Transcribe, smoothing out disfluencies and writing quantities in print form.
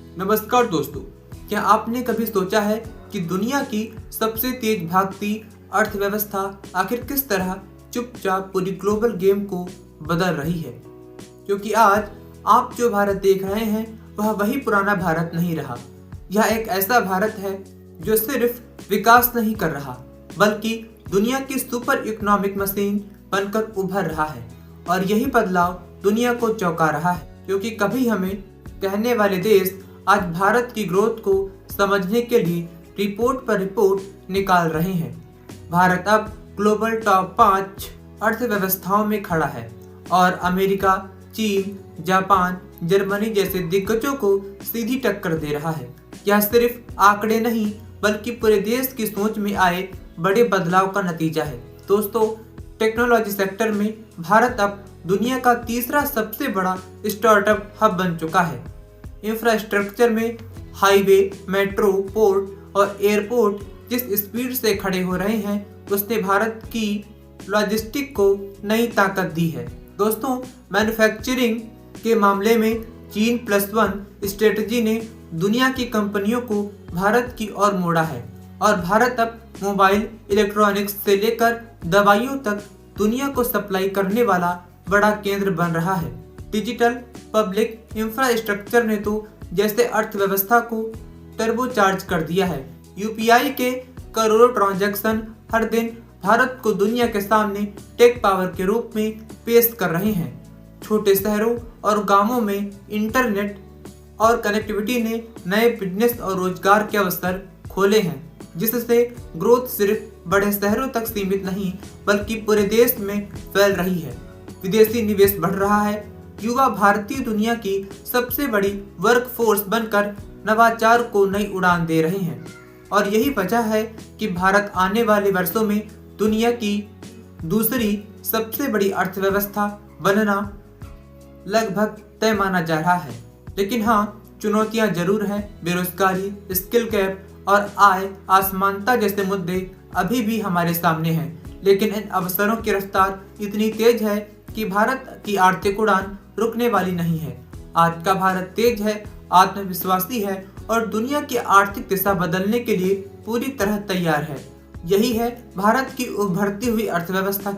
नमस्कार दोस्तों, क्या आपने कभी सोचा है कि दुनिया की सबसे तेज भागती अर्थव्यवस्था आखिर किस तरह चुपचाप पूरी ग्लोबल गेम को बदल रही है? क्योंकि आज आप जो भारत देख रहे हैं वह वही पुराना भारत नहीं रहा। यह एक ऐसा भारत है जो सिर्फ विकास नहीं कर रहा बल्कि दुनिया की सुपर इकोनॉमिक मशीन बनकर उभर रहा है। और यही बदलाव दुनिया को चौंका रहा है, क्योंकि कभी हमें कहने वाले देश आज भारत की ग्रोथ को समझने के लिए रिपोर्ट पर रिपोर्ट निकाल रहे हैं। भारत अब ग्लोबल टॉप 5 अर्थव्यवस्थाओं में खड़ा है और अमेरिका, चीन, जापान, जर्मनी जैसे दिग्गजों को सीधी टक्कर दे रहा है। यह सिर्फ आंकड़े नहीं बल्कि पूरे देश की सोच में आए बड़े बदलाव का नतीजा है। दोस्तों, टेक्नोलॉजी सेक्टर में भारत अब दुनिया का तीसरा सबसे बड़ा स्टार्टअप हब बन चुका है। इंफ्रास्ट्रक्चर में हाईवे, मेट्रो, पोर्ट और एयरपोर्ट जिस स्पीड से खड़े हो रहे हैं उसने भारत की लॉजिस्टिक को नई ताकत दी है। दोस्तों, मैन्युफैक्चरिंग के मामले में चीन +1 स्ट्रेटजी ने दुनिया की कंपनियों को भारत की ओर मोड़ा है और भारत अब मोबाइल, इलेक्ट्रॉनिक्स से लेकर दवाइयों तक दुनिया को सप्लाई करने वाला बड़ा केंद्र बन रहा है। डिजिटल पब्लिक इंफ्रास्ट्रक्चर ने तो जैसे अर्थव्यवस्था को टर्बोचार्ज कर दिया है। यूपीआई के करोड़ों ट्रांजैक्शन हर दिन भारत को दुनिया के सामने टेक पावर के रूप में पेश कर रहे हैं। छोटे शहरों और गांवों में इंटरनेट और कनेक्टिविटी ने नए बिजनेस और रोजगार के अवसर खोले हैं, जिससे ग्रोथ सिर्फ बड़े शहरों तक सीमित नहीं बल्कि पूरे देश में फैल रही है। विदेशी निवेश बढ़ रहा है। युवा भारतीय दुनिया की सबसे बड़ी वर्कफोर्स बनकर नवाचार को नई उड़ान दे रहे हैं और यही वजह है कि भारत आने वाले वर्षों में दुनिया की दूसरी सबसे बड़ी अर्थव्यवस्था बनना लगभग तय माना जा रहा है। लेकिन हाँ, चुनौतियां जरूर हैं। बेरोजगारी, स्किल गैप और आय असमानता जैसे मुद्दे अभी भी हमारे सामने हैं। लेकिन इन अवसरों की रफ्तार इतनी तेज है कि भारत की आर्थिक उड़ान रुकने वाली नहीं है। आज का भारत तेज है, आत्मविश्वासी है और दुनिया की आर्थिक दिशा बदलने के लिए पूरी तरह तैयार है। यही है भारत की उभरती हुई अर्थव्यवस्था